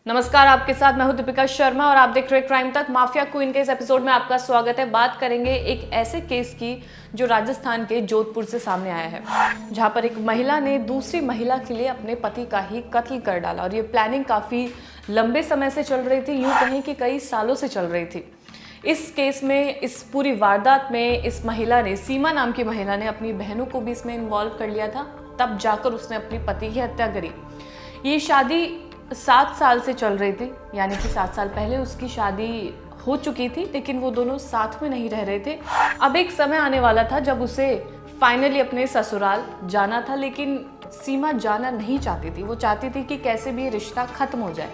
नमस्कार, आपके साथ मैं हूं दीपिका शर्मा और आप देख रहे हैं क्राइम तक। माफिया क्वीन के इस एपिसोड में आपका स्वागत है। बात करेंगे एक ऐसे केस की जो राजस्थान के जोधपुर से सामने आया है, जहां पर एक महिला ने दूसरी महिला के लिए अपने पति का ही कत्ल कर डाला और ये प्लानिंग काफी लंबे समय से चल रही थी, यूं कहें कि कई सालों से चल रही थी। इस केस में, इस पूरी वारदात में इस महिला ने, सीमा नाम की महिला ने अपनी बहनों को भी इसमें इन्वॉल्व कर लिया था। तब जाकर उसने अपने पति की हत्या करी। ये शादी 7 साल से चल रही थी, यानी कि 7 साल पहले उसकी शादी हो चुकी थी, लेकिन वो दोनों साथ में नहीं रह रहे थे। अब एक समय आने वाला था जब उसे फाइनली अपने ससुराल जाना था, लेकिन सीमा जाना नहीं चाहती थी। वो चाहती थी कि कैसे भी ये रिश्ता खत्म हो जाए।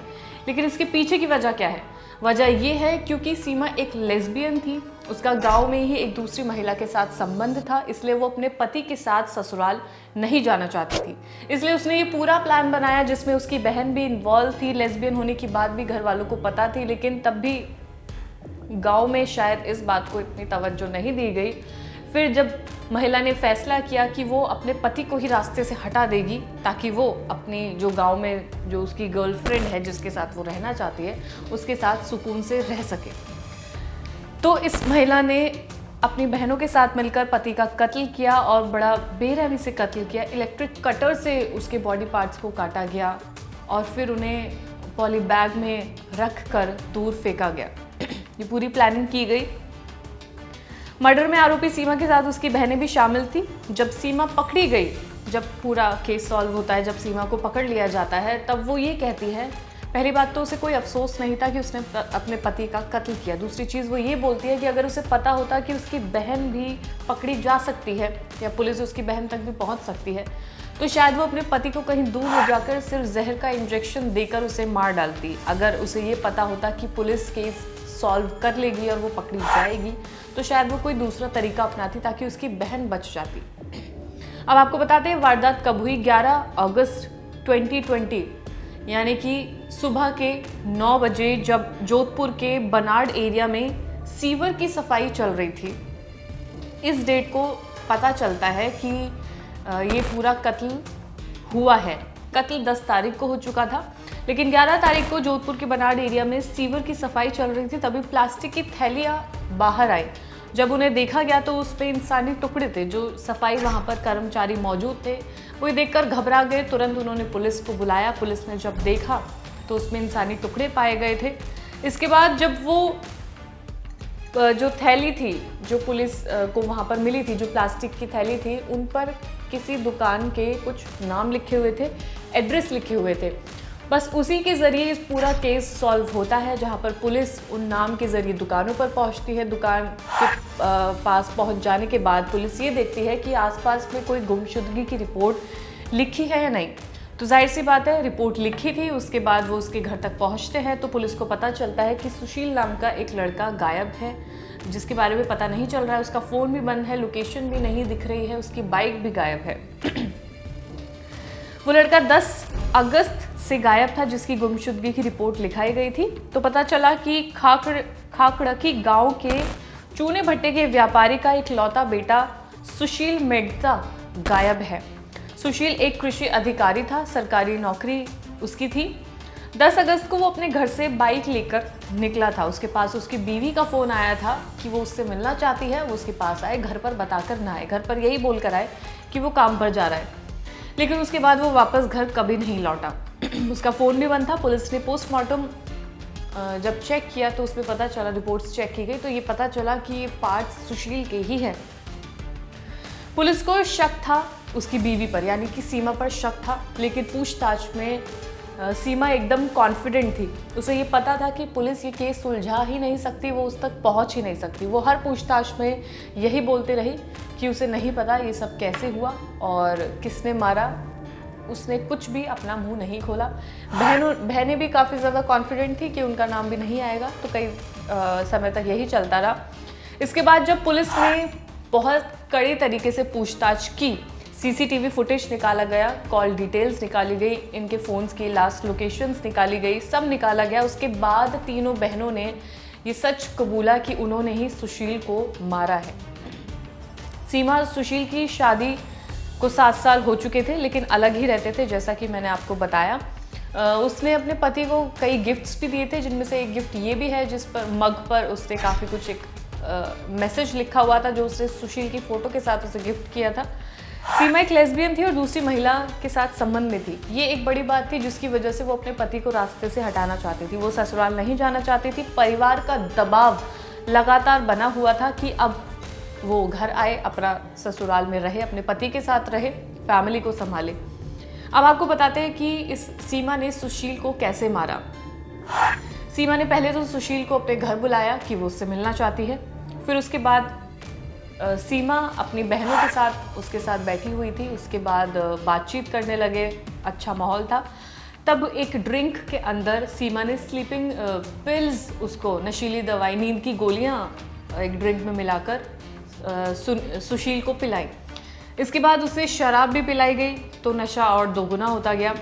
लेकिन इसके पीछे की वजह क्या है? वजह ये है क्योंकि सीमा एक लेस्बियन थी। उसका गांव में ही एक दूसरी महिला के साथ संबंध था, इसलिए वो अपने पति के साथ ससुराल नहीं जाना चाहती थी। इसलिए उसने ये पूरा प्लान बनाया, जिसमें उसकी बहन भी इन्वॉल्व थी। लेस्बियन होने की बात भी घर वालों को पता थी, लेकिन तब भी गांव में शायद इस बात को इतनी तवज्जो नहीं दी गई। फिर जब महिला ने फैसला किया कि वो अपने पति को ही रास्ते से हटा देगी, ताकि वो अपनी जो गांव में जो उसकी गर्लफ्रेंड है, जिसके साथ वो रहना चाहती है, उसके साथ सुकून से रह सके, तो इस महिला ने अपनी बहनों के साथ मिलकर पति का कत्ल किया और बड़ा बेरहमी से कत्ल किया। इलेक्ट्रिक कटर से उसके बॉडी पार्ट्स को काटा गया और फिर उन्हें पॉली बैग में रख कर दूर फेंका गया। ये पूरी प्लानिंग की गई। मर्डर में आरोपी सीमा के साथ उसकी बहनें भी शामिल थी। जब सीमा पकड़ी गई, जब पूरा केस सॉल्व होता है, जब सीमा को पकड़ लिया जाता है, तब वो ये कहती है, पहली बात तो उसे कोई अफसोस नहीं था कि उसने अपने पति का कत्ल किया। दूसरी चीज़ वो ये बोलती है कि अगर उसे पता होता कि उसकी बहन भी पकड़ी जा सकती है या पुलिस उसकी बहन तक भी पहुंच सकती है, तो शायद वो अपने पति को कहीं दूर ले जाकर सिर्फ जहर का इंजेक्शन देकर उसे मार डालती। अगर उसे ये पता होता कि पुलिस केस सॉल्व कर लेगी और वो पकड़ी जाएगी, तो शायद वो कोई दूसरा तरीका अपनाती ताकि उसकी बहन बच जाती। अब आपको बताते हैं वारदात कब हुई। 11 अगस्त 2020, यानी कि सुबह के 9 बजे, जब जोधपुर के बनाड़ एरिया में सीवर की सफाई चल रही थी। इस डेट को पता चलता है कि ये पूरा कत्ल हुआ है। कत्ल 10 तारीख को हो चुका था, लेकिन 11 तारीख को जोधपुर के बनाड़ एरिया में सीवर की सफाई चल रही थी। तभी प्लास्टिक की थैलियाँ बाहर आई। जब उन्हें देखा गया तो उस पर इंसानी टुकड़े थे। जो सफाई वहाँ पर कर्मचारी मौजूद थे, वो देखकर घबरा गए। तुरंत उन्होंने पुलिस को बुलाया। पुलिस ने जब देखा तो उसमें इंसानी टुकड़े पाए गए थे। इसके बाद जब वो जो थैली थी, जो पुलिस को वहाँ पर मिली थी, जो प्लास्टिक की थैली थी, उन पर किसी दुकान के कुछ नाम लिखे हुए थे, एड्रेस लिखे हुए थे। बस उसी के ज़रिए इस पूरा केस सॉल्व होता है, जहाँ पर पुलिस उन नाम के ज़रिए दुकानों पर पहुँचती है। दुकान के पास पहुँच जाने के बाद पुलिस ये देखती है कि आसपास में कोई गुमशुदगी की रिपोर्ट लिखी है या नहीं। तो जाहिर सी बात है, रिपोर्ट लिखी थी। उसके बाद वो उसके घर तक पहुँचते हैं तो पुलिस को पता चलता है कि सुशील नाम का एक लड़का गायब है, जिसके बारे में पता नहीं चल रहा है। उसका फ़ोन भी बंद है, लोकेशन भी नहीं दिख रही है, उसकी बाइक भी गायब है। वो लड़का 10 अगस्त से गायब था, जिसकी गुमशुदगी की रिपोर्ट लिखाई गई थी। तो पता चला कि खाकड़की गांव के चूने भट्टे के व्यापारी का इकलौता बेटा सुशील मेड़ता गायब है। सुशील एक कृषि अधिकारी था, सरकारी नौकरी उसकी थी। 10 अगस्त को वो अपने घर से बाइक लेकर निकला था। उसके पास उसकी बीवी का फ़ोन आया था कि वो उससे मिलना चाहती है। वो उसके पास आए, घर पर बताकर ना आए, घर पर यही बोलकर आए कि वो काम पर जा रहा है। लेकिन उसके बाद वो वापस घर कभी नहीं लौटा। उसका फ़ोन भी बंद था। पुलिस ने पोस्टमार्टम जब चेक किया तो उसमें पता चला, रिपोर्ट्स चेक की गई तो ये पता चला कि ये पार्ट्स सुशील के ही हैं। पुलिस को शक था उसकी बीवी पर, यानी कि सीमा पर शक था, लेकिन पूछताछ में सीमा एकदम कॉन्फिडेंट थी। उसे ये पता था कि पुलिस ये केस सुलझा ही नहीं सकती, वो उस तक पहुंच ही नहीं सकती। वो हर पूछताछ में यही बोलते रही कि उसे नहीं पता ये सब कैसे हुआ और किसने मारा। उसने कुछ भी अपना मुंह नहीं खोला। बहनें भी काफ़ी ज़्यादा कॉन्फिडेंट थी कि उनका नाम भी नहीं आएगा। तो कई समय तक यही चलता रहा। इसके बाद जब पुलिस ने बहुत कड़े तरीके से पूछताछ की, सीसीटीवी फुटेज निकाला गया, कॉल डिटेल्स निकाली गई, इनके फ़ोन्स की लास्ट लोकेशंस निकाली गई, सब निकाला गया। उसके बाद तीनों बहनों ने ये सच कबूला कि उन्होंने ही सुशील को मारा है। सीमा सुशील की शादी को 7 साल हो चुके थे, लेकिन अलग ही रहते थे, जैसा कि मैंने आपको बताया। उसने अपने पति को कई गिफ्ट्स भी दिए थे, जिनमें से एक गिफ्ट ये भी है जिस पर मग पर उसने काफ़ी कुछ एक मैसेज लिखा हुआ था जो उसने सुशील की फ़ोटो के साथ उसे गिफ्ट किया था। सीमा एक लेस्बियन थी और दूसरी महिला के साथ संबंध में थी। ये एक बड़ी बात थी जिसकी वजह से वो अपने पति को रास्ते से हटाना चाहती थी। वो ससुराल नहीं जाना चाहती थी। परिवार का दबाव लगातार बना हुआ था कि अब वो घर आए, अपना ससुराल में रहे, अपने पति के साथ रहे, फैमिली को संभाले। अब आपको बताते हैं कि इस सीमा ने सुशील को कैसे मारा। सीमा ने पहले तो सुशील को अपने घर बुलाया कि वो उससे मिलना चाहती है। फिर उसके बाद सीमा अपनी बहनों के साथ उसके साथ बैठी हुई थी। उसके बाद बातचीत करने लगे, अच्छा माहौल था। तब एक ड्रिंक के अंदर सीमा ने स्लीपिंग पिल्स, उसको नशीली दवाई, नींद की गोलियां एक ड्रिंक में मिलाकर सुशील को पिलाई। इसके बाद उसे शराब भी पिलाई गई तो नशा और दोगुना होता गया।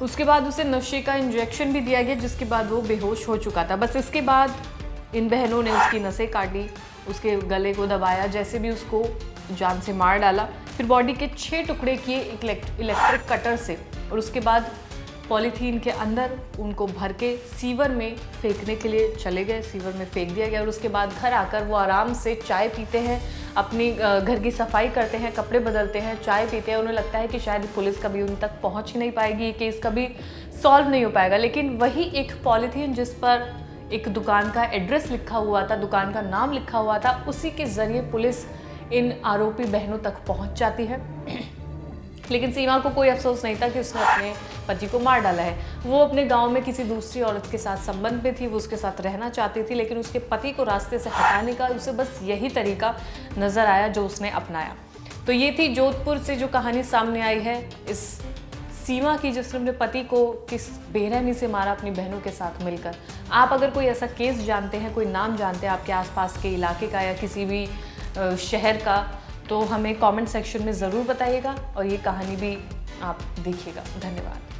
उसके बाद उसे नशे का इंजेक्शन भी दिया गया जिसके बाद वो बेहोश हो चुका था। बस इसके बाद इन बहनों ने उसकी नसें काटी, उसके गले को दबाया, जैसे भी उसको जान से मार डाला। फिर बॉडी के 6 टुकड़े किए इलेक्ट्रिक कटर से और उसके बाद पॉलीथीन के अंदर उनको भर के सीवर में फेंकने के लिए चले गए। सीवर में फेंक दिया गया और उसके बाद घर आकर वो आराम से चाय पीते हैं, अपनी घर की सफाई करते हैं, कपड़े बदलते हैं, चाय पीते हैं। उन्हें लगता है कि शायद पुलिस कभी उन तक पहुंच ही नहीं पाएगी, ये केस कभी सॉल्व नहीं हो पाएगा। लेकिन वही एक पॉलीथीन जिस पर एक दुकान का एड्रेस लिखा हुआ था, दुकान का नाम लिखा हुआ था, उसी के ज़रिए पुलिस इन आरोपी बहनों तक पहुंच जाती है। लेकिन सीमा को कोई अफसोस नहीं था कि उसने अपने पति को मार डाला है। वो अपने गांव में किसी दूसरी औरत के साथ संबंध में थी, वो उसके साथ रहना चाहती थी, लेकिन उसके पति को रास्ते से हटाने का उसे बस यही तरीका नज़र आया जो उसने अपनाया। तो ये थी जोधपुर से जो कहानी सामने आई है इस सीमा की, जिसने अपने पति को किस बेरहमी से मारा अपनी बहनों के साथ मिलकर। आप अगर कोई ऐसा केस जानते हैं, कोई नाम जानते हैं आपके आसपास के इलाके का या किसी भी शहर का, तो हमें कमेंट सेक्शन में ज़रूर बताइएगा और ये कहानी भी आप देखिएगा। धन्यवाद।